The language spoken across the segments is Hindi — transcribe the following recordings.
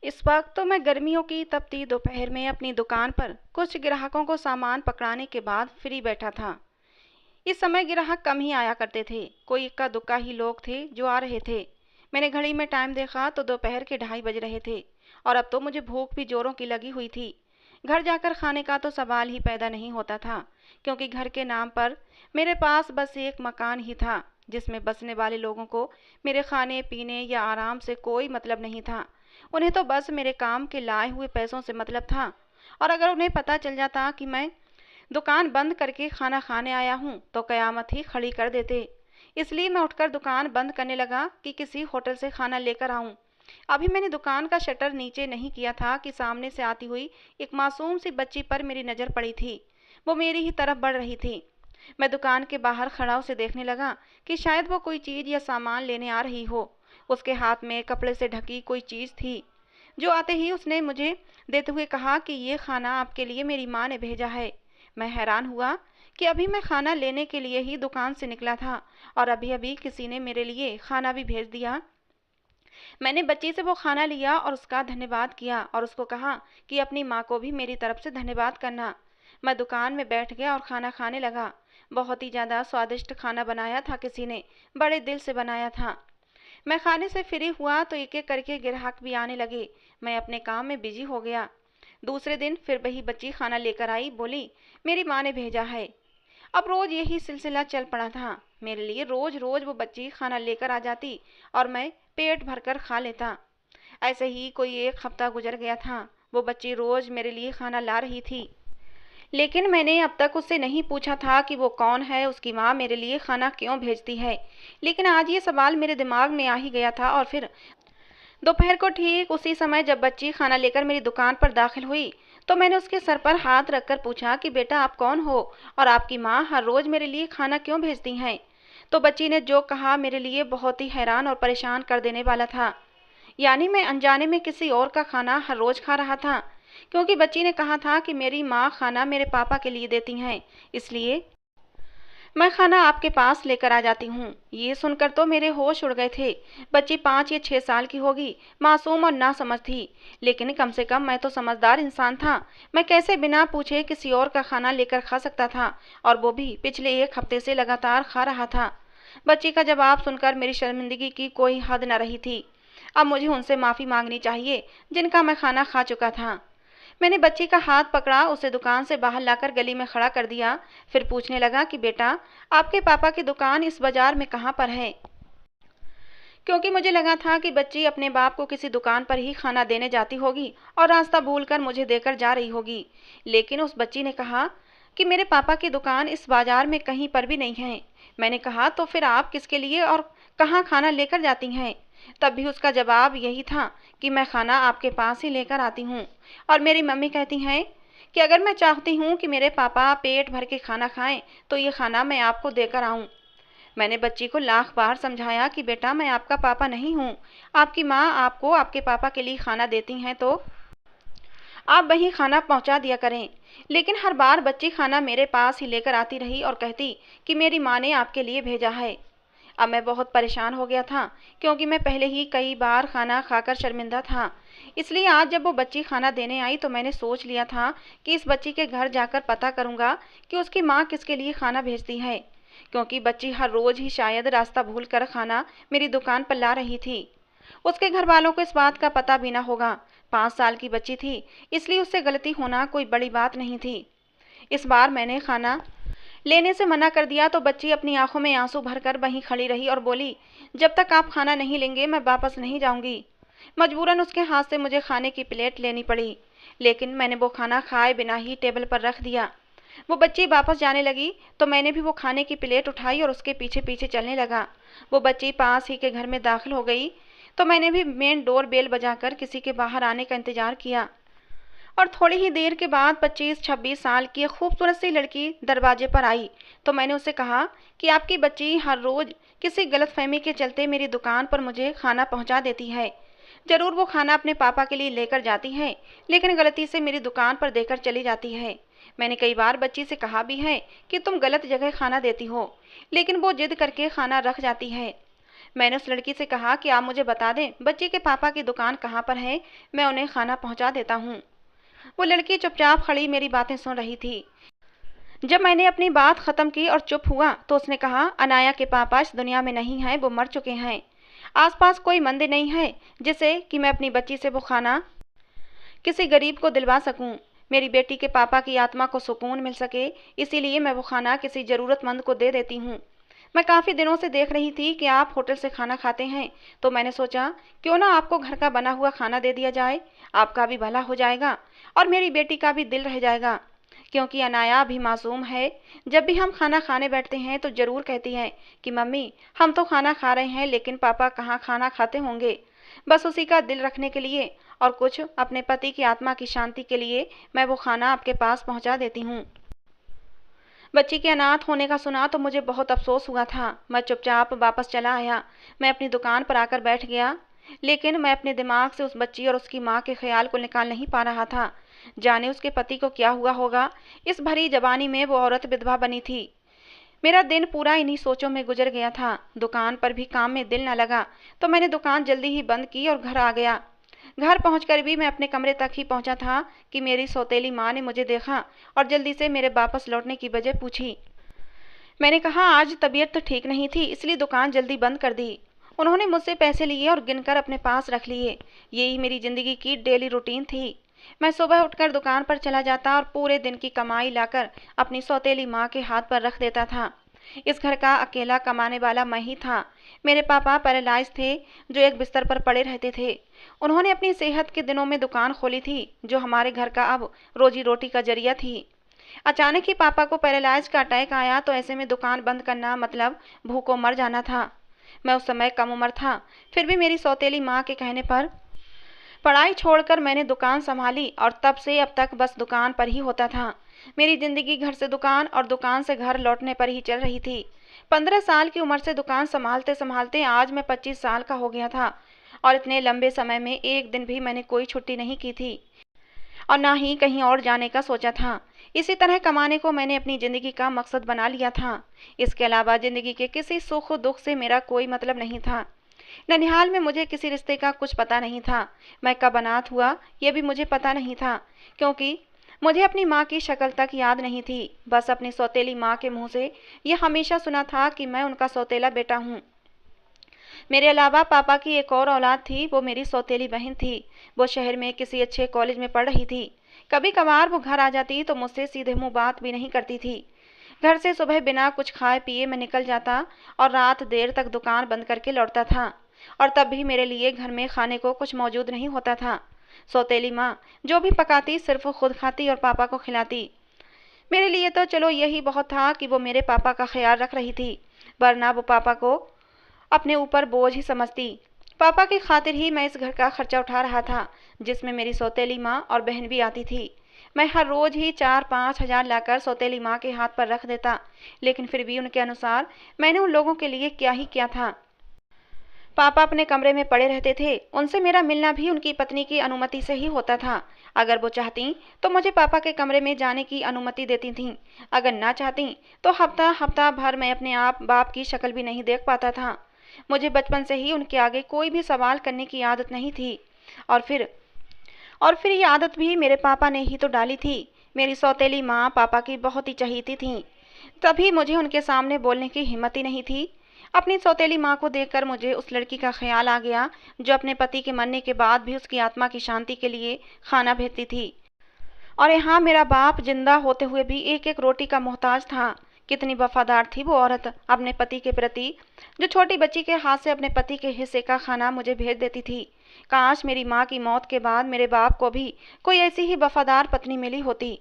इस वक्त तो मैं गर्मियों की तपती दोपहर में अपनी दुकान पर कुछ ग्राहकों को सामान पकड़ाने के बाद फ्री बैठा था। इस समय ग्राहक कम ही आया करते थे, कोई इक्का दुक्का ही लोग थे जो आ रहे थे। मैंने घड़ी में टाइम देखा तो दोपहर के 2:30 बज रहे थे और अब तो मुझे भूख भी जोरों की लगी हुई थी। घर जाकर खाने का तो सवाल ही पैदा नहीं होता था, क्योंकि घर के नाम पर मेरे पास बस एक मकान ही था जिसमें बसने वाले लोगों को मेरे खाने पीने या आराम से कोई मतलब नहीं था। उन्हें तो बस मेरे काम के लाए हुए पैसों से मतलब था, और अगर उन्हें पता चल जाता कि मैं दुकान बंद करके खाना खाने आया हूँ तो कयामत ही खड़ी कर देते। इसलिए मैं उठकर दुकान बंद करने लगा कि किसी होटल से खाना लेकर आऊं। अभी मैंने दुकान का शटर नीचे नहीं किया था कि सामने से आती हुई एक मासूम सी बच्ची पर मेरी नज़र पड़ी थी। वो मेरी ही तरफ बढ़ रही थी। मैं दुकान के बाहर खड़ा उसे देखने लगा कि शायद वो कोई चीज़ या सामान लेने आ रही हो। उसके हाथ में कपड़े से ढकी कोई चीज़ थी। जो आते ही उसने मुझे देते हुए कहा कि ये खाना आपके लिए मेरी माँ ने भेजा है। मैं हैरान हुआ कि अभी मैं खाना लेने के लिए ही दुकान से निकला था और अभी अभी किसी ने मेरे लिए खाना भी भेज दिया। मैंने बच्ची से वो खाना लिया और उसका धन्यवाद किया और उसको कहा कि अपनी माँ को भी मेरी तरफ से धन्यवाद करना। मैं दुकान में बैठ गया और खाना खाने लगा। बहुत ही ज़्यादा स्वादिष्ट खाना बनाया था, किसी ने बड़े दिल से बनाया था। मैं खाने से फ्री हुआ तो एक एक करके ग्राहक भी आने लगे। मैं अपने काम में बिजी हो गया। दूसरे दिन फिर वही बच्ची खाना लेकर आई, बोली मेरी माँ ने भेजा है। अब रोज यही सिलसिला चल पड़ा था। मेरे लिए रोज रोज वो बच्ची खाना लेकर आ जाती और मैं पेट भरकर खा लेता। ऐसे ही कोई 1 हफ्ता गुजर गया था। वो बच्ची रोज मेरे लिए खाना ला रही थी, लेकिन मैंने अब तक उससे नहीं पूछा था कि वो कौन है, उसकी माँ मेरे लिए खाना क्यों भेजती है। लेकिन आज ये सवाल मेरे दिमाग में आ ही गया था। और फिर दोपहर को ठीक उसी समय जब बच्ची खाना लेकर मेरी दुकान पर दाखिल हुई तो मैंने उसके सर पर हाथ रखकर पूछा कि बेटा आप कौन हो और आपकी माँ हर रोज मेरे लिए खाना क्यों भेजती हैं। तो बच्ची ने जो कहा मेरे लिए बहुत ही हैरान और परेशान कर देने वाला था। यानी मैं अनजाने में किसी और का खाना हर रोज खा रहा था, क्योंकि बच्ची ने कहा था कि मेरी माँ खाना मेरे पापा के लिए देती हैं, इसलिए मैं खाना आपके पास लेकर आ जाती हूँ। ये सुनकर तो मेरे होश उड़ गए थे। बच्ची 5 या 6 साल की होगी, मासूम और नासमझ थी, लेकिन कम से कम मैं तो समझदार इंसान था। मैं कैसे बिना पूछे किसी और का खाना लेकर खा सकता था, और वो भी पिछले 1 हफ्ते से लगातार खा रहा था। बच्ची का जवाब सुनकर मेरी शर्मिंदगी की कोई हद न रही थी। अब मुझे उनसे माफ़ी मांगनी चाहिए जिनका मैं खाना खा चुका था। मैंने बच्ची का हाथ पकड़ा, उसे दुकान से बाहर लाकर गली में खड़ा कर दिया। फिर पूछने लगा कि बेटा आपके पापा की दुकान इस बाजार में कहाँ पर है, क्योंकि मुझे लगा था कि बच्ची अपने बाप को किसी दुकान पर ही खाना देने जाती होगी और रास्ता भूलकर मुझे देकर जा रही होगी। लेकिन उस बच्ची ने कहा कि मेरे पापा की दुकान इस बाजार में कहीं पर भी नहीं है। मैंने कहा तो फिर आप किसके लिए और कहाँ खाना लेकर जाती हैं। तब भी उसका जवाब यही था कि मैं खाना आपके पास ही लेकर आती हूँ, और मेरी मम्मी कहती हैं कि अगर मैं चाहती हूँ कि मेरे पापा पेट भर के खाना खाएं तो ये खाना मैं आपको देकर आऊँ। मैंने बच्ची को लाख बार समझाया कि बेटा मैं आपका पापा नहीं हूँ। आपकी माँ आपको आपके पापा के लिए खाना देती हैं तो आप वहीं खाना पहुँचा दिया करें। लेकिन हर बार बच्ची खाना मेरे पास ही लेकर आती रही और कहती कि मेरी माँ ने आपके लिए भेजा है। अब मैं बहुत परेशान हो गया था, क्योंकि मैं पहले ही कई बार खाना खाकर शर्मिंदा था। इसलिए आज जब वो बच्ची खाना देने आई तो मैंने सोच लिया था कि इस बच्ची के घर जाकर पता करूँगा कि उसकी माँ किसके लिए खाना भेजती है, क्योंकि बच्ची हर रोज़ ही शायद रास्ता भूल कर खाना मेरी दुकान पर ला रही थी। उसके घर वालों को इस बात का पता भी ना होगा। 5 साल की बच्ची थी, इसलिए उससे गलती होना कोई बड़ी बात नहीं थी। इस बार मैंने खाना लेने से मना कर दिया तो बच्ची अपनी आंखों में आंसू भरकर वहीं खड़ी रही और बोली जब तक आप खाना नहीं लेंगे मैं वापस नहीं जाऊंगी। मजबूरन उसके हाथ से मुझे खाने की प्लेट लेनी पड़ी, लेकिन मैंने वो खाना खाए बिना ही टेबल पर रख दिया। वो बच्ची वापस जाने लगी तो मैंने भी वो खाने की प्लेट उठाई और उसके पीछे पीछे चलने लगा। वो बच्ची पास ही के घर में दाखिल हो गई तो मैंने भी मेन डोर बेल बजाकर किसी के बाहर आने का इंतजार किया, और थोड़ी ही देर के बाद 25-26 साल की एक खूबसूरत सी लड़की दरवाजे पर आई। तो मैंने उससे कहा कि आपकी बच्ची हर रोज़ किसी गलतफहमी के चलते मेरी दुकान पर मुझे खाना पहुंचा देती है। ज़रूर वो खाना अपने पापा के लिए लेकर जाती है, लेकिन गलती से मेरी दुकान पर देकर चली जाती है। मैंने कई बार बच्ची से कहा भी है कि तुम गलत जगह खाना देती हो, लेकिन वो जिद करके खाना रख जाती है। मैंने उस लड़की से कहा कि आप मुझे बता दें बच्ची के पापा की दुकान कहाँ पर है, मैं उन्हें खाना पहुँचा देता हूँ। वो लड़की चुपचाप खड़ी मेरी बातें सुन रही थी। जब मैंने अपनी बात ख़त्म की और चुप हुआ तो उसने कहा, अनाया के पापा इस दुनिया में नहीं हैं, वो मर चुके हैं। आसपास कोई मंदिर नहीं है जिसे कि मैं अपनी बच्ची से वो खाना किसी गरीब को दिलवा सकूं। मेरी बेटी के पापा की आत्मा को सुकून मिल सके, इसीलिए मैं वो खाना किसी ज़रूरतमंद को दे देती हूँ। मैं काफ़ी दिनों से देख रही थी कि आप होटल से खाना खाते हैं, तो मैंने सोचा क्यों ना आपको घर का बना हुआ खाना दे दिया जाए। आपका भी भला हो जाएगा और मेरी बेटी का भी दिल रह जाएगा, क्योंकि अनाया अभी मासूम है। जब भी हम खाना खाने बैठते हैं तो ज़रूर कहती है कि मम्मी हम तो खाना खा रहे हैं लेकिन पापा कहाँ खाना खाते होंगे। बस उसी का दिल रखने के लिए और कुछ अपने पति की आत्मा की शांति के लिए मैं वो खाना आपके पास पहुंचा देती हूँ। बच्ची के अनाथ होने का सुना तो मुझे बहुत अफसोस हुआ था। मैं चुपचाप वापस चला आया। मैं अपनी दुकान पर आकर बैठ गया, लेकिन मैं अपने दिमाग से उस बच्ची और उसकी माँ के ख्याल को निकाल नहीं पा रहा था। जाने उसके पति को क्या हुआ होगा। इस भरी जवानी में वो औरत विधवा बनी थी। मेरा दिन पूरा इन्हीं सोचों में गुजर गया था। दुकान पर भी काम में दिल न लगा तो मैंने दुकान जल्दी ही बंद की और घर आ गया। घर पहुंचकर भी मैं अपने कमरे तक ही पहुंचा था कि मेरी सौतेली माँ ने मुझे देखा और जल्दी से मेरे वापस लौटने की वजह पूछी। मैंने कहा आज तबीयत तो ठीक नहीं थी, इसलिए दुकान जल्दी बंद कर दी। उन्होंने मुझसे पैसे लिए और गिनकर अपने पास रख लिए। यही मेरी ज़िंदगी की डेली रूटीन थी। मैं सुबह उठकर दुकान पर चला जाता और पूरे दिन की कमाई लाकर अपनी सौतेली माँ के हाथ पर रख देता था। इस घर का अकेला कमाने वाला मैं ही था। मेरे पापा पैरालाइज थे, जो एक बिस्तर पर पड़े रहते थे। उन्होंने अपनी सेहत के दिनों में दुकान खोली थी, जो हमारे घर का अब रोजी रोटी का जरिया थी। अचानक ही पापा को पैरालाइज का अटैक आया तो ऐसे में दुकान बंद करना मतलब भूखों मर जाना था। मैं उस समय कम उम्र था, फिर भी मेरी सौतेली माँ के कहने पर पढ़ाई छोड़कर मैंने दुकान संभाली और तब से अब तक बस दुकान पर ही होता था। मेरी ज़िंदगी घर से दुकान और दुकान से घर लौटने पर ही चल रही थी। 15 साल की उम्र से दुकान संभालते संभालते आज मैं 25 साल का हो गया था और इतने लंबे समय में एक दिन भी मैंने कोई छुट्टी नहीं की थी और ना ही कहीं और जाने का सोचा था। इसी तरह कमाने को मैंने अपनी ज़िंदगी का मकसद बना लिया था। इसके अलावा ज़िंदगी के किसी सुख दुख से मेरा कोई मतलब नहीं था। ननिहाल में मुझे किसी रिश्ते का कुछ पता नहीं था। मैं कब अनाथ हुआ ये भी मुझे पता नहीं था, क्योंकि मुझे अपनी माँ की शक्ल तक याद नहीं थी। बस अपनी सौतेली माँ के मुंह से यह हमेशा सुना था कि मैं उनका सौतेला बेटा हूँ। मेरे अलावा पापा की एक और औलाद थी, वो मेरी सौतेली बहन थी। वो शहर में किसी अच्छे कॉलेज में पढ़ रही थी। कभी कभार वो घर आ जाती तो मुझसे सीधे मुंह बात भी नहीं करती थी। घर से सुबह बिना कुछ खाए पिए मैं निकल जाता और रात देर तक दुकान बंद करके लौटता था, और तब भी मेरे लिए घर में खाने को कुछ मौजूद नहीं होता था। सौतेली माँ जो भी पकाती सिर्फ खुद खाती और पापा को खिलाती। मेरे लिए तो चलो यही बहुत था कि वो मेरे पापा का ख्याल रख रही थी, वरना वो पापा को अपने ऊपर बोझ ही समझती। पापा की खातिर ही मैं इस घर का खर्चा उठा रहा था, जिसमें मेरी सौतेली माँ और बहन भी आती थी। मैं हर रोज़ ही 4-5 हज़ार लाकर सौतेली माँ के हाथ पर रख देता, लेकिन फिर भी उनके अनुसार मैंने उन लोगों के लिए क्या ही किया था। पापा अपने कमरे में पड़े रहते थे। उनसे मेरा मिलना भी उनकी पत्नी की अनुमति से ही होता था। अगर वो चाहती तो मुझे पापा के कमरे में जाने की अनुमति देती थीं। अगर ना चाहती तो हफ्ता हफ्ता भर मैं अपने आप बाप की शक्ल भी नहीं देख पाता था। मुझे बचपन से ही उनके आगे कोई भी सवाल करने की आदत नहीं थी, और फिर ये आदत भी मेरे पापा ने ही तो डाली थी। मेरी सौतेली माँ पापा की बहुत ही चहीती थीं, तभी मुझे उनके सामने बोलने की हिम्मत ही नहीं थी। अपनी सौतेली माँ को देखकर मुझे उस लड़की का ख्याल आ गया, जो अपने पति के मरने के बाद भी उसकी आत्मा की शांति के लिए खाना भेजती थी। और यहाँ मेरा बाप जिंदा होते हुए भी एक एक रोटी का मोहताज था। कितनी वफादार थी वो औरत अपने पति के प्रति, जो छोटी बच्ची के हाथ से अपने पति के हिस्से का खाना मुझे भेज देती थी। काश मेरी माँ की मौत के बाद मेरे बाप को भी कोई ऐसी ही वफादार पत्नी मिली होती,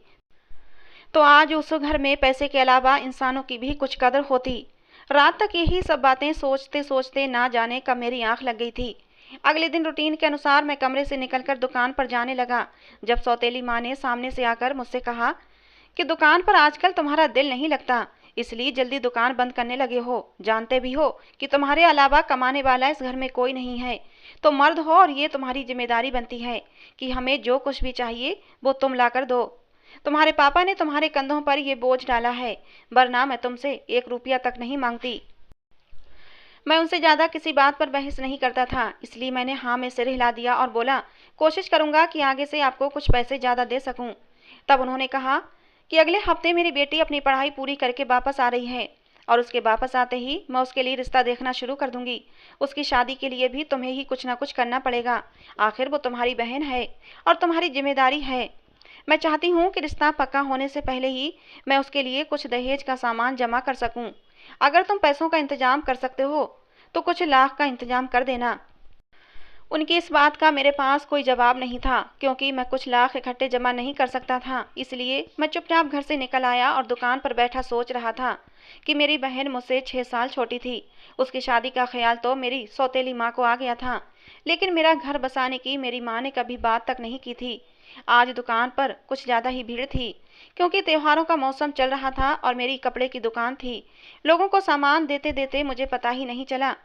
तो आज उस घर में पैसे के अलावा इंसानों की भी कुछ कदर होती। रात तक यही सब बातें सोचते सोचते ना जाने कब मेरी आंख लग गई थी। अगले दिन रूटीन के अनुसार मैं कमरे से निकलकर दुकान पर जाने लगा, जब सौतेली माँ ने सामने से आकर मुझसे कहा कि दुकान पर आजकल तुम्हारा दिल नहीं लगता, इसलिए जल्दी दुकान बंद करने लगे हो। जानते भी हो कि तुम्हारे अलावा कमाने वाला इस घर में कोई नहीं है। तो मर्द हो और ये तुम्हारी जिम्मेदारी बनती है कि हमें जो कुछ भी चाहिए वो तुम ला कर दो। तुम्हारे पापा ने तुम्हारे कंधों पर ये बोझ डाला है, वरना मैं तुमसे 1 रुपया तक नहीं मांगती। मैं उनसे ज़्यादा किसी बात पर बहस नहीं करता था, इसलिए मैंने हाँ में सिर हिला दिया और बोला, कोशिश करूँगा कि आगे से आपको कुछ पैसे ज़्यादा दे सकूँ। तब उन्होंने कहा कि अगले हफ्ते मेरी बेटी अपनी पढ़ाई पूरी करके वापस आ रही है और उसके वापस आते ही मैं उसके लिए रिश्ता देखना शुरू कर दूंगी। उसकी शादी के लिए भी तुम्हें ही कुछ ना कुछ करना पड़ेगा, आखिर वो तुम्हारी बहन है और तुम्हारी जिम्मेदारी है। मैं चाहती हूँ कि रिश्ता पक्का होने से पहले ही मैं उसके लिए कुछ दहेज का सामान जमा कर सकूँ। अगर तुम पैसों का इंतजाम कर सकते हो तो कुछ लाख का इंतजाम कर देना। उनकी इस बात का मेरे पास कोई जवाब नहीं था, क्योंकि मैं कुछ लाख इकट्ठे जमा नहीं कर सकता था। इसलिए मैं चुपचाप घर से निकल आया और दुकान पर बैठा सोच रहा था कि मेरी बहन मुझसे 6 साल छोटी थी। उसकी शादी का ख्याल तो मेरी सौतेली माँ को आ गया था, लेकिन मेरा घर बसाने की मेरी माँ ने कभी बात तक नहीं की थी। आज दुकान पर कुछ ज़्यादा ही भीड़ थी, क्योंकि त्योहारों का मौसम चल रहा था और मेरी कपड़े की दुकान थी। लोगों को सामान देते देते मुझे पता ही नहीं चला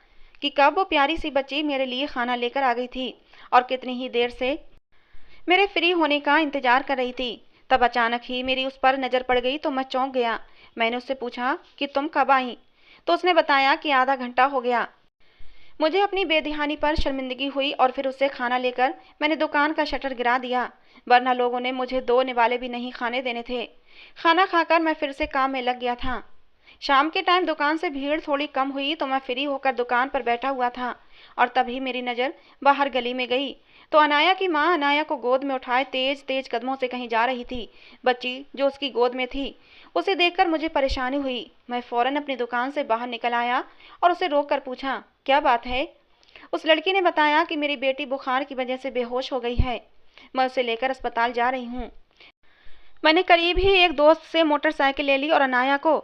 कि कब वो प्यारी सी बच्ची मेरे लिए खाना लेकर आ गई थी और कितनी ही देर से मेरे फ्री होने का इंतजार कर रही थी। तब अचानक ही मेरी उस पर नज़र पड़ गई तो मैं चौंक गया। मैंने उससे पूछा कि तुम कब आई, तो उसने बताया कि आधा घंटा हो गया। मुझे अपनी बेध्यानी पर शर्मिंदगी हुई और फिर उससे खाना लेकर मैंने दुकान का शटर गिरा दिया, वरना लोगों ने मुझे 2 निवाले भी नहीं खाने देने थे। खाना खाकर मैं फिर से काम में लग गया था। शाम के टाइम दुकान से भीड़ थोड़ी कम हुई तो मैं फ्री होकर दुकान पर बैठा हुआ था और तभी मेरी नज़र बाहर गली में गई तो अनाया की माँ अनाया को गोद में उठाए तेज तेज कदमों से कहीं जा रही थी। बच्ची जो उसकी गोद में थी उसे देखकर मुझे परेशानी हुई। मैं फौरन अपनी दुकान से बाहर निकल आया और उसे रोक कर पूछा, क्या बात है? उस लड़की ने बताया कि मेरी बेटी बुखार की वजह से बेहोश हो गई है, मैं उसे लेकर अस्पताल जा रही हूँ। मैंने करीब ही एक दोस्त से मोटरसाइकिल ले ली और अनाया को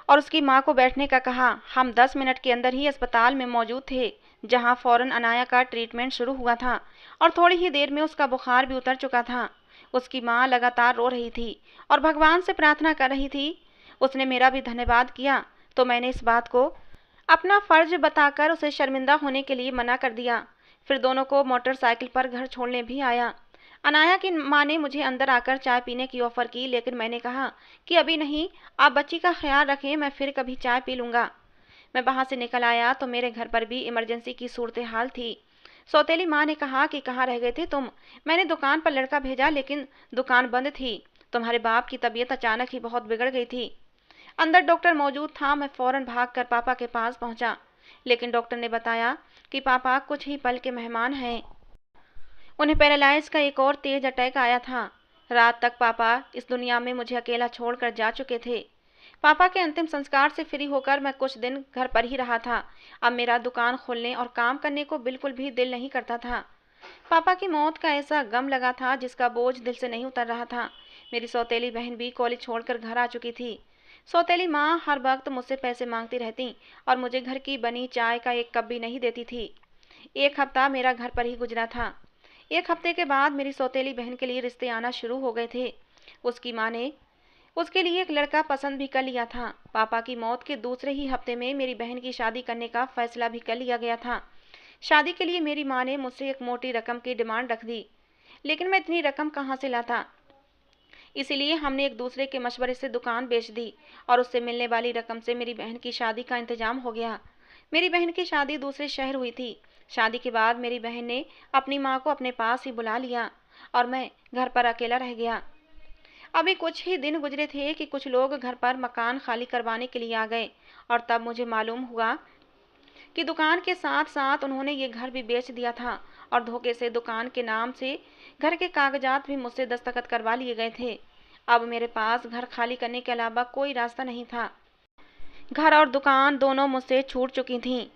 और उसकी माँ को बैठने का कहा। हम 10 मिनट के अंदर ही अस्पताल में मौजूद थे, जहाँ फौरन अनाया का ट्रीटमेंट शुरू हुआ था और थोड़ी ही देर में उसका बुखार भी उतर चुका था। उसकी माँ लगातार रो रही थी और भगवान से प्रार्थना कर रही थी। उसने मेरा भी धन्यवाद किया तो मैंने इस बात को अपना फर्ज बताकर उसे शर्मिंदा होने के लिए मना कर दिया। फिर दोनों को मोटरसाइकिल पर घर छोड़ने भी आया। अनाया की माँ ने मुझे अंदर आकर चाय पीने की ऑफ़र की, लेकिन मैंने कहा कि अभी नहीं, आप बच्ची का ख्याल रखें, मैं फिर कभी चाय पी लूँगा। मैं वहाँ से निकल आया तो मेरे घर पर भी इमरजेंसी की सूरत हाल थी। सौतेली माँ ने कहा कि कहाँ रह गए थे तुम? मैंने दुकान पर लड़का भेजा लेकिन दुकान बंद थी। तुम्हारे बाप की तबीयत अचानक ही बहुत बिगड़ गई थी। अंदर डॉक्टर मौजूद था। मैं फौरन भागकर पापा के पास पहुंचा, लेकिन डॉक्टर ने बताया कि पापा कुछ ही पल के मेहमान हैं। उन्हें पैरालाइज का एक और तेज अटैक आया था। रात तक पापा इस दुनिया में मुझे अकेला छोड़कर जा चुके थे। पापा के अंतिम संस्कार से फ्री होकर मैं कुछ दिन घर पर ही रहा था। अब मेरा दुकान खोलने और काम करने को बिल्कुल भी दिल नहीं करता था। पापा की मौत का ऐसा गम लगा था जिसका बोझ दिल से नहीं उतर रहा था। मेरी सौतेली बहन भी कॉलेज छोड़कर घर आ चुकी थी। सौतेली माँ हर वक्त मुझसे पैसे मांगती रहती और मुझे घर की बनी चाय का एक कप भी नहीं देती थी। एक हफ्ता मेरा घर पर ही गुजरा था। एक हफ्ते के बाद मेरी सौतेली बहन के लिए रिश्ते आना शुरू हो गए थे। उसकी माँ ने उसके लिए एक लड़का पसंद भी कर लिया था। पापा की मौत के दूसरे ही हफ्ते में मेरी बहन की शादी करने का फैसला भी कर लिया गया था। शादी के लिए मेरी माँ ने मुझसे एक मोटी रकम की डिमांड रख दी, लेकिन मैं इतनी रकम कहाँ से लाता। इसीलिए हमने एक दूसरे के मशवरे से दुकान बेच दी और उससे मिलने वाली रकम से मेरी बहन की शादी का इंतजाम हो गया। मेरी बहन की शादी दूसरे शहर हुई थी। शादी के बाद मेरी बहन ने अपनी माँ को अपने पास ही बुला लिया और मैं घर पर अकेला रह गया। अभी कुछ ही दिन गुजरे थे कि कुछ लोग घर पर मकान खाली करवाने के लिए आ गए और तब मुझे मालूम हुआ कि दुकान के साथ साथ उन्होंने ये घर भी बेच दिया था और धोखे से दुकान के नाम से घर के कागजात भी मुझसे दस्तखत करवा लिए गए थे। अब मेरे पास घर खाली करने के अलावा कोई रास्ता नहीं था। घर और दुकान दोनों मुझसे छूट चुकी थीं।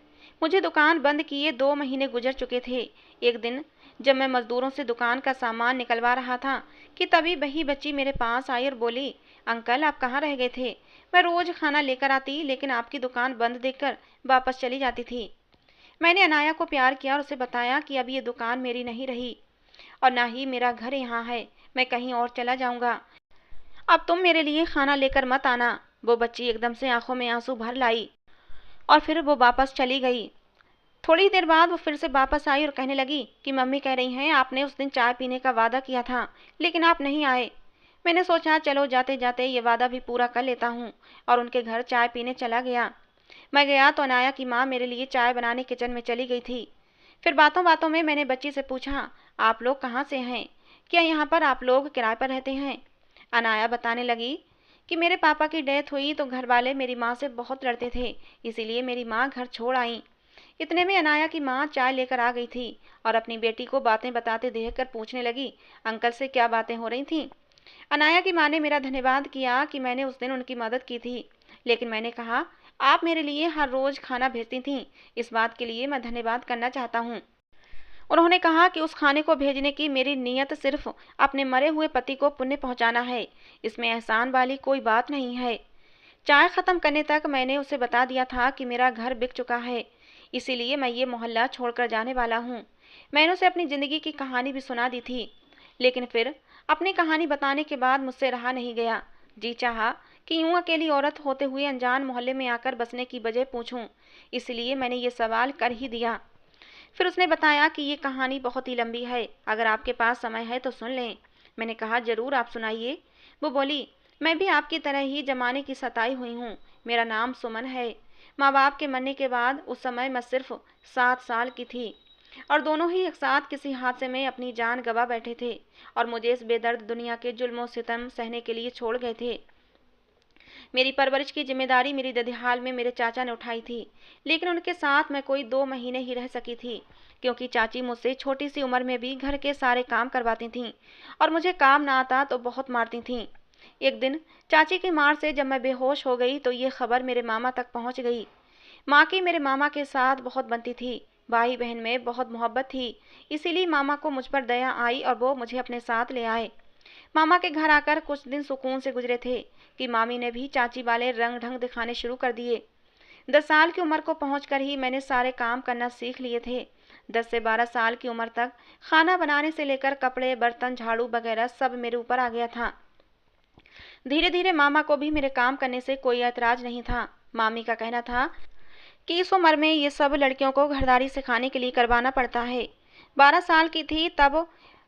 मुझे दुकान बंद किए 2 महीने गुजर चुके थे। एक दिन जब मैं मजदूरों से दुकान का सामान निकलवा रहा था कि तभी वही बच्ची मेरे पास आई और बोली, अंकल आप कहाँ रह गए थे? मैं रोज खाना लेकर आती लेकिन आपकी दुकान बंद देखकर वापस चली जाती थी। मैंने अनाया को प्यार किया और उसे बताया कि अब ये दुकान मेरी नहीं रही और ना ही मेरा घर यहाँ है, मैं कहीं और चला जाऊँगा। अब तुम मेरे लिए खाना लेकर मत आना। वो बच्ची एकदम से आंखों में आंसू भर लाई और फिर वो वापस चली गई। थोड़ी देर बाद वो फिर से वापस आई और कहने लगी कि मम्मी कह रही हैं आपने उस दिन चाय पीने का वादा किया था लेकिन आप नहीं आए। मैंने सोचा चलो जाते जाते ये वादा भी पूरा कर लेता हूँ और उनके घर चाय पीने चला गया। मैं गया तो अनाया की माँ मेरे लिए चाय बनाने किचन में चली गई थी। फिर बातों बातों में मैंने बच्ची से पूछा, आप लोग कहाँ से हैं? क्या यहाँ पर आप लोग किराए पर रहते हैं? अनाया बताने लगी कि मेरे पापा की डेथ हुई तो घर वाले मेरी माँ से बहुत लड़ते थे, इसीलिए मेरी माँ घर छोड़ आई। इतने में अनाया की माँ चाय लेकर आ गई थी और अपनी बेटी को बातें बताते देखकर पूछने लगी, अंकल से क्या बातें हो रही थीं? अनाया की माँ ने मेरा धन्यवाद किया कि मैंने उस दिन उनकी मदद की थी, लेकिन मैंने कहा, आप मेरे लिए हर रोज खाना भेजती थीं, इस बात के लिए मैं धन्यवाद करना चाहता हूँ। उन्होंने कहा कि उस खाने को भेजने की मेरी नीयत सिर्फ अपने मरे हुए पति को पुण्य पहुंचाना है, इसमें एहसान वाली कोई बात नहीं है। चाय खत्म करने तक मैंने उसे बता दिया था कि मेरा घर बिक चुका है, इसीलिए मैं ये मोहल्ला छोड़कर जाने वाला हूँ। मैंने उसे अपनी जिंदगी की कहानी भी सुना दी थी, लेकिन फिर अपनी कहानी बताने के बाद मुझसे रहा नहीं गया। जी चाहा कि यूं अकेली औरत होते हुए अनजान मोहल्ले में आकर बसने की वजह पूछूं, इसलिए मैंने ये सवाल कर ही दिया। फिर उसने बताया कि ये कहानी बहुत ही लंबी है, अगर आपके पास समय है तो सुन लें। मैंने कहा, जरूर आप सुनाइए। वो बोली, मैं भी आपकी तरह ही जमाने की सताई हुई हूँ। मेरा नाम सुमन है। माँ बाप के मरने के बाद उस समय मैं सिर्फ 7 साल की थी और दोनों ही एक साथ किसी हादसे में अपनी जान गंवा बैठे थे और मुझे इस बेदर्द दुनिया के जुल्म सितम सहने के लिए छोड़ गए थे। मेरी परवरिश की जिम्मेदारी मेरी ददिहाल में मेरे चाचा ने उठाई थी, लेकिन उनके साथ मैं कोई 2 महीने ही रह सकी थी, क्योंकि चाची मुझसे छोटी सी उम्र में भी घर के सारे काम करवाती थीं और मुझे काम ना आता तो बहुत मारती थीं। एक दिन चाची की मार से जब मैं बेहोश हो गई तो ये खबर मेरे मामा तक पहुंच गई। माँ की मेरे मामा के साथ बहुत बनती थी, भाई बहन में बहुत मोहब्बत थी, इसीलिए मामा को मुझ पर दया आई और वो मुझे अपने साथ ले आए। मामा के घर आकर कुछ दिन सुकून से गुजरे थे कि मामी ने भी चाची वाले रंग ढंग दिखाने शुरू कर दिए। 10 साल की उम्र को पहुंचकर ही मैंने सारे काम करना सीख लिए थे। 10 से 12 साल की उम्र तक खाना बनाने से लेकर कपड़े बर्तन झाड़ू वगैरह सब मेरे ऊपर आ गया था। धीरे धीरे मामा को भी मेरे काम करने से कोई ऐतराज नहीं था। मामी का कहना था कि इस उम्र में ये सब लड़कियों को घरदारी सिखाने के लिए करवाना पड़ता है। 12 साल की थी तब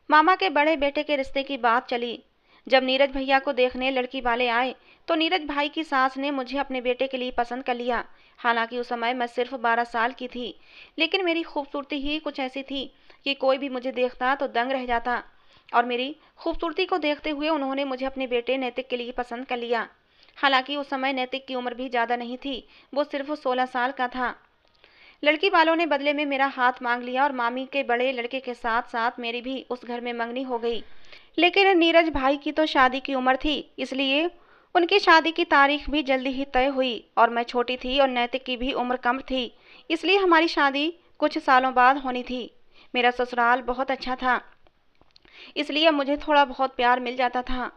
मामा के बड़े बेटे के रिश्ते की बात चली। जब नीरज भैया को देखने लड़की वाले आए तो नीरज भाई की सास ने मुझे अपने बेटे के लिए पसंद कर लिया। हालांकि उस समय मैं सिर्फ 12 साल की थी, लेकिन मेरी खूबसूरती ही कुछ ऐसी थी कि कोई भी मुझे देखता तो दंग रह जाता और मेरी खूबसूरती को देखते हुए उन्होंने मुझे अपने बेटे नैतिक के लिए पसंद कर लिया। हालांकि उस समय नैतिक की उम्र भी ज़्यादा नहीं थी, वो सिर्फ 16 साल का था। लड़की वालों ने बदले में मेरा हाथ मांग लिया और मामी के बड़े लड़के के साथ साथ मेरी भी उस घर में मंगनी हो गई। लेकिन नीरज भाई की तो शादी की उम्र थी, इसलिए उनकी शादी की तारीख भी जल्दी ही तय हुई और मैं छोटी थी और नैतिक की भी उम्र कम थी, इसलिए हमारी शादी कुछ सालों बाद होनी थी। मेरा ससुराल बहुत अच्छा था, इसलिए मुझे थोड़ा बहुत प्यार मिल जाता था।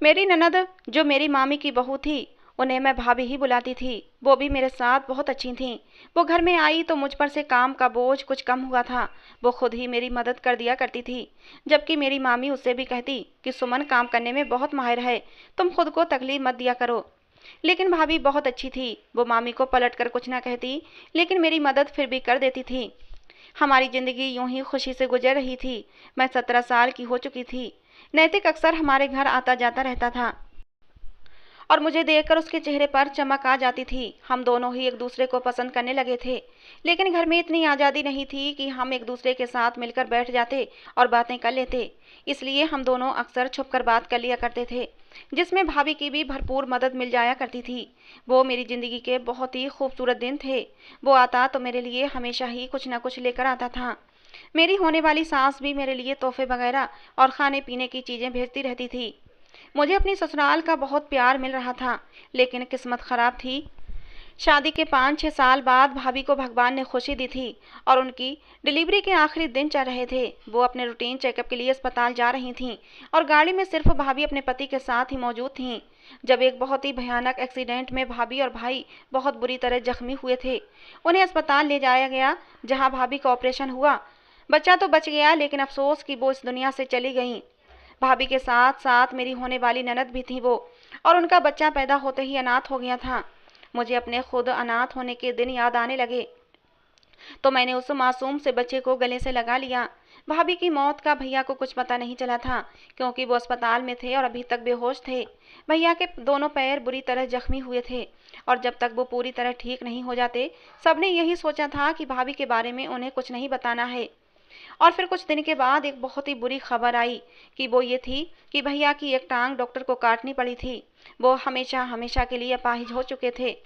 मेरी ननद जो मेरी मामी की बहू थी, उन्हें मैं भाभी ही बुलाती थी, वो भी मेरे साथ बहुत अच्छी थीं। वो घर में आई तो मुझ पर से काम का बोझ कुछ कम हुआ था। वो खुद ही मेरी मदद कर दिया करती थी, जबकि मेरी मामी उससे भी कहती कि सुमन काम करने में बहुत माहिर है, तुम खुद को तकलीफ मत दिया करो। लेकिन भाभी बहुत अच्छी थी, वो मामी को पलट कर कुछ ना कहती, लेकिन मेरी मदद फिर भी कर देती थी। हमारी जिंदगी यूं ही खुशी से गुजर रही थी। मैं 17 साल की हो चुकी थी। नैतिक अक्सर हमारे घर आता जाता रहता था और मुझे देखकर उसके चेहरे पर चमक आ जाती थी। हम दोनों ही एक दूसरे को पसंद करने लगे थे, लेकिन घर में इतनी आज़ादी नहीं थी कि हम एक दूसरे के साथ मिलकर बैठ जाते और बातें कर लेते। इसलिए हम दोनों अक्सर छुपकर बात कर लिया करते थे, जिसमें भाभी की भी भरपूर मदद मिल जाया करती थी। वो मेरी ज़िंदगी के बहुत ही खूबसूरत दिन थे। वो आता तो मेरे लिए हमेशा ही कुछ न कुछ लेकर आता था। मेरी होने वाली सास भी मेरे लिए तोहफे वगैरह और खाने पीने की चीज़ें भेजती रहती थी। मुझे अपनी ससुराल का बहुत प्यार मिल रहा था, लेकिन किस्मत खराब थी। शादी के 5-6 साल बाद भाभी को भगवान ने खुशी दी थी और उनकी डिलीवरी के आखिरी दिन चल रहे थे। वो अपने रूटीन चेकअप के लिए अस्पताल जा रही थीं और गाड़ी में सिर्फ भाभी अपने पति के साथ ही मौजूद थीं, जब एक बहुत ही भयानक एक्सीडेंट में भाभी और भाई बहुत बुरी तरह जख्मी हुए थे। उन्हें अस्पताल ले जाया गया, जहाँ भाभी का ऑपरेशन हुआ। बच्चा तो बच गया, लेकिन अफसोस कि वो इस दुनिया से चली गईं। भाभी के साथ साथ मेरी होने वाली ननद भी थी वो, और उनका बच्चा पैदा होते ही अनाथ हो गया था। मुझे अपने खुद अनाथ होने के दिन याद आने लगे तो मैंने उस मासूम से बच्चे को गले से लगा लिया। भाभी की मौत का भैया को कुछ पता नहीं चला था, क्योंकि वो अस्पताल में थे और अभी तक बेहोश थे। भैया के दोनों पैर बुरी तरह जख्मी हुए थे और जब तक वो पूरी तरह ठीक नहीं हो जाते, सबने यही सोचा था कि भाभी के बारे में उन्हें कुछ नहीं बताना है। और फिर कुछ दिन के बाद एक बहुत ही बुरी खबर आई कि वो ये थी कि भैया की एक टांग डॉक्टर को काटनी पड़ी थी। वो हमेशा हमेशा के लिए अपाहिज हो चुके थे।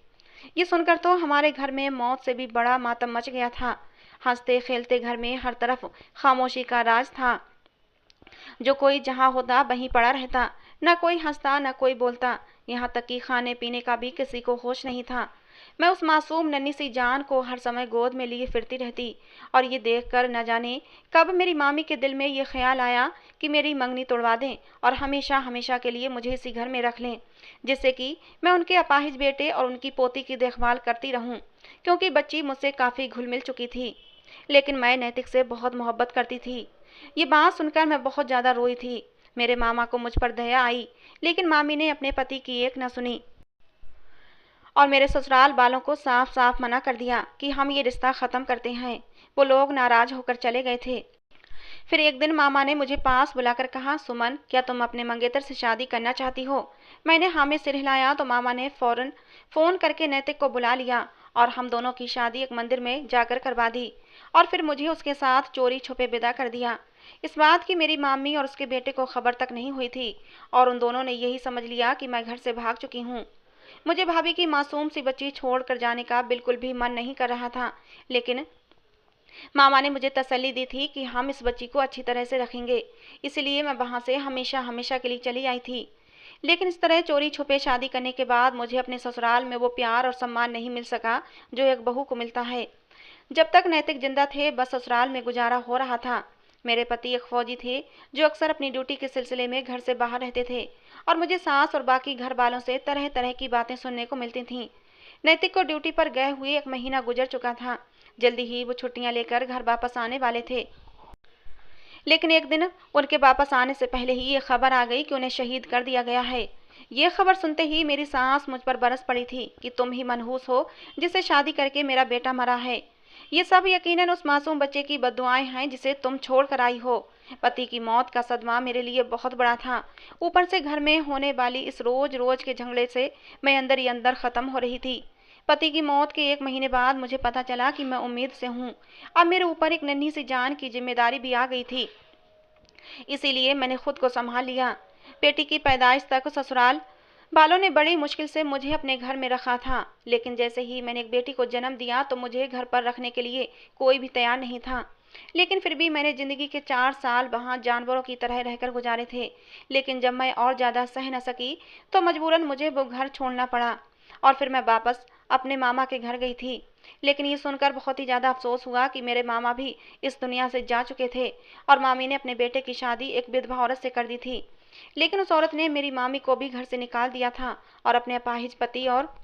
ये सुनकर तो हमारे घर में मौत से भी बड़ा मातम मच गया था। हंसते खेलते घर में हर तरफ खामोशी का राज था। जो कोई जहाँ होता वहीं पड़ा रहता, न कोई हंसता न कोई बोलता, यहाँ तक कि खाने पीने का भी किसी को होश नहीं था। मैं उस मासूम नन्ही सी जान को हर समय गोद में लिए फिरती रहती और ये देखकर न जाने कब मेरी मामी के दिल में ये ख्याल आया कि मेरी मंगनी तोड़वा दें और हमेशा हमेशा के लिए मुझे इसी घर में रख लें, जिससे कि मैं उनके अपाहिज बेटे और उनकी पोती की देखभाल करती रहूं, क्योंकि बच्ची मुझसे काफ़ी घुल मिल चुकी थी। लेकिन मैं नैतिक से बहुत मोहब्बत करती थी। ये बात सुनकर मैं बहुत ज़्यादा रोई थी। मेरे मामा को मुझ पर दया आई, लेकिन मामी ने अपने पति की एक न सुनी और मेरे ससुराल वालों को साफ साफ मना कर दिया कि हम ये रिश्ता ख़त्म करते हैं। वो लोग नाराज होकर चले गए थे। फिर एक दिन मामा ने मुझे पास बुलाकर कहा, सुमन, क्या तुम अपने मंगेतर से शादी करना चाहती हो? मैंने हाँ में सिर हिलाया तो मामा ने फौरन फ़ोन करके नैतिक को बुला लिया और हम दोनों की शादी एक मंदिर में जाकर करवा दी और फिर मुझे उसके साथ चोरी छुपे विदा कर दिया। इस बात की मेरी मामी और उसके बेटे को खबर तक नहीं हुई थी और उन दोनों ने यही समझ लिया कि मैं घर से भाग चुकी हूँ। मुझे भाभी की मासूम सी बच्ची छोड़कर जाने का बिल्कुल भी मन नहीं कर रहा था, लेकिन मामा ने मुझे तसल्ली दी थी कि हम इस बच्ची को अच्छी तरह से रखेंगे, इसलिए मैं वहाँ से हमेशा हमेशा के लिए चली आई थी। लेकिन इस तरह चोरी छुपे शादी करने के बाद मुझे अपने ससुराल में वो प्यार और सम्मान नहीं मिल सका जो एक बहू को मिलता है। जब तक नैतिक जिंदा थे बस ससुराल में गुजारा हो रहा था। मेरे पति एक फौजी थे जो अक्सर अपनी ड्यूटी के सिलसिले में घर से बाहर रहते थे और मुझे सास और बाकी घर वालों से तरह तरह की बातें सुनने को मिलती थीं। नैतिक को ड्यूटी पर गए हुए एक महीना गुजर चुका था। जल्दी ही वो छुट्टियां लेकर घर वापस आने वाले थे, लेकिन एक दिन उनके वापस आने से पहले ही ये खबर आ गई कि उन्हें शहीद कर दिया गया है। ये खबर सुनते ही मेरी सांस मुझ पर बरस पड़ी थी कि तुम ही मनहूस हो जिससे शादी करके मेरा बेटा मरा है। ये सब यकीनन उस मासूम बच्चे की बद्दुआएं हैं जिसे तुम छोड़ कर आई हो। पति की मौत का सदमा मेरे लिए बहुत बड़ा था। ऊपर से घर में होने वाली इस रोज रोज के झगड़े से मैं अंदर ही अंदर खत्म हो रही थी। पति की मौत के एक महीने बाद मुझे पता चला कि मैं उम्मीद से हूँ। अब मेरे ऊपर एक नन्ही सी जान की जिम्मेदारी भी आ गई थी, इसीलिए मैंने खुद को संभाल लिया। बेटी की पैदाइश तक ससुराल वालों ने बड़ी मुश्किल से मुझे अपने घर में रखा था, लेकिन जैसे ही मैंने एक बेटी को जन्म दिया तो मुझे घर पर रखने के लिए कोई भी तैयार नहीं था। लेकिन फिर भी मैंने ज़िंदगी के 4 साल वहाँ जानवरों की तरह रहकर गुजारे थे। लेकिन जब मैं और ज़्यादा सह न सकी तो मजबूरन मुझे वो घर छोड़ना पड़ा और फिर मैं वापस अपने मामा के घर गई थी। लेकिन ये सुनकर बहुत ही ज़्यादा अफसोस हुआ कि मेरे मामा भी इस दुनिया से जा चुके थे और मामी ने अपने बेटे की शादी एक विधवा औरत से कर दी थी। लेकिन उस औरत ने मेरी मामी को भी घर से निकाल दिया था और अपने अपाहिज पति और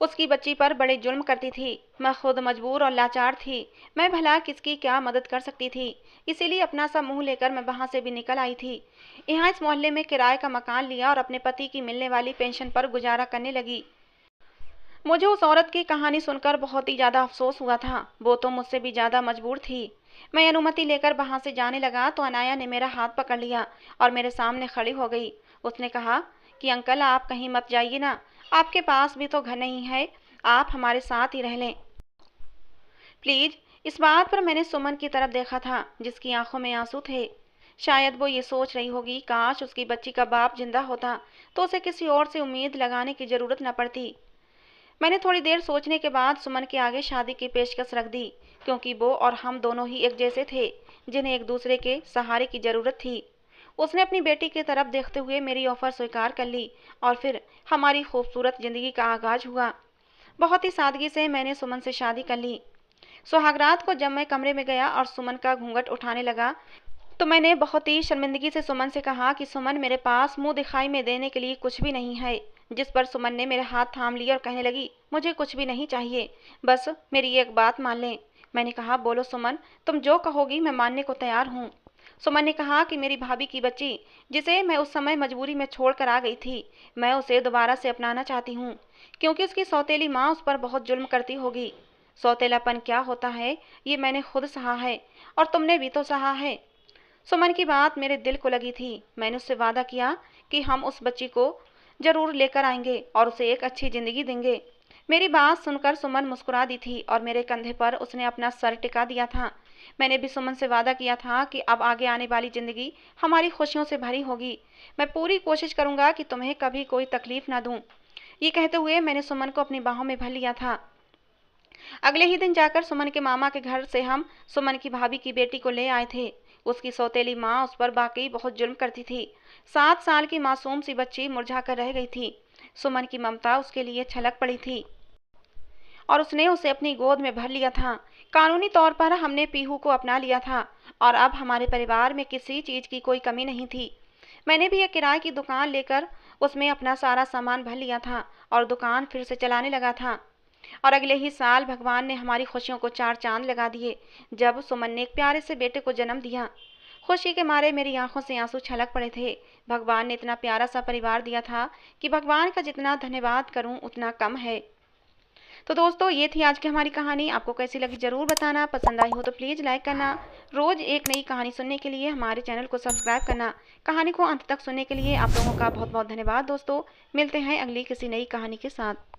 उसकी बच्ची पर बड़े जुल्म करती थी। मैं खुद मजबूर और लाचार थी। मैं भला किसकी क्या मदद कर सकती थी, इसीलिए अपना सा मुंह लेकर मैं वहां से भी निकल आई थी। यहाँ इस मोहल्ले में किराए का मकान लिया और अपने पति की मिलने वाली पेंशन पर गुजारा करने लगी। मुझे उस औरत की कहानी सुनकर बहुत ही ज़्यादा अफसोस हुआ था। वो तो मुझसे भी ज़्यादा मजबूर थी। मैं अनुमति लेकर वहाँ से जाने लगा तो अनाया ने मेरा हाथ पकड़ लिया और मेरे सामने खड़ी हो गई। उसने कहा कि अंकल, आप कहीं मत जाइए ना, आपके पास भी तो घर नहीं है, आप हमारे साथ ही रह लें प्लीज़। इस बात पर मैंने सुमन की तरफ देखा था जिसकी आंखों में आंसू थे। शायद वो ये सोच रही होगी काश उसकी बच्ची का बाप जिंदा होता तो उसे किसी और से उम्मीद लगाने की ज़रूरत न पड़ती। मैंने थोड़ी देर सोचने के बाद सुमन के आगे शादी की पेशकश रख दी, क्योंकि वो और हम दोनों ही एक जैसे थे जिन्हें एक दूसरे के सहारे की ज़रूरत थी। उसने अपनी बेटी की तरफ देखते हुए मेरी ऑफ़र स्वीकार कर ली और फिर हमारी खूबसूरत ज़िंदगी का आगाज हुआ। बहुत ही सादगी से मैंने सुमन से शादी कर ली। सुहागरात को जब मैं कमरे में गया और सुमन का घूंघट उठाने लगा तो मैंने बहुत ही शर्मिंदगी से सुमन से कहा कि सुमन, मेरे पास मुंह दिखाई में देने के लिए कुछ भी नहीं है। जिस पर सुमन ने मेरे हाथ थाम लिया और कहने लगी, मुझे कुछ भी नहीं चाहिए, बस मेरी एक बात मान लें। मैंने कहा, बोलो सुमन, तुम जो कहोगी मैं मानने को तैयार हूँ। सुमन ने कहा कि मेरी भाभी की बच्ची, जिसे मैं उस समय मजबूरी में छोड़ कर आ गई थी, मैं उसे दोबारा से अपनाना चाहती हूँ, क्योंकि उसकी सौतेली माँ उस पर बहुत जुल्म करती होगी। सौतेलापन क्या होता है ये मैंने खुद सहा है, और तुमने भी तो सहा है। सुमन की बात मेरे दिल को लगी थी। मैंने उससे वादा किया कि हम उस बच्ची को जरूर लेकर आएंगे और उसे एक अच्छी जिंदगी देंगे। मेरी बात सुनकर सुमन मुस्कुरा दी थी और मेरे कंधे पर उसने अपना सर टिका दिया था। मैंने भी सुमन से वादा किया था कि अब आगे आने वाली जिंदगी हमारी खुशियों से भरी होगी। मैं पूरी कोशिश करूंगा कि तुम्हें कभी कोई तकलीफ ना दूं। ये कहते हुए मैंने सुमन को अपनी बाहों में भर लिया था। अगले ही दिन जाकर सुमन के मामा के घर से हम सुमन की भाभी की बेटी को ले आए थे। उसकी सौतेली माँ उस पर वाकई बहुत जुल्म करती थी। 7 साल की मासूम सी बच्ची मुरझा कर रह गई थी। सुमन की ममता उसके लिए छलक पड़ी थी और उसने उसे अपनी गोद में भर लिया था। कानूनी तौर पर हमने पीहू को अपना लिया था और अब हमारे परिवार में किसी चीज की कोई कमी नहीं थी। मैंने भी एक किराए की दुकान लेकर उसमें अपना सारा सामान भर लिया था और दुकान फिर से चलाने लगा था। और अगले ही साल भगवान ने हमारी खुशियों को 4 चांद लगा दिए जब सुमन ने एक प्यारे से बेटे को जन्म दिया। खुशी के मारे मेरी आंखों से आंसू छलक पड़े थे। भगवान ने इतना प्यारा सा परिवार दिया था कि भगवान का जितना धन्यवाद करूं उतना कम है। तो दोस्तों, ये थी आज की हमारी कहानी। आपको कैसी लगी ज़रूर बताना। पसंद आई हो तो प्लीज़ लाइक करना। रोज़ एक नई कहानी सुनने के लिए हमारे चैनल को सब्सक्राइब करना। कहानी को अंत तक सुनने के लिए आप लोगों का बहुत बहुत धन्यवाद दोस्तों। मिलते हैं अगली किसी नई कहानी के साथ।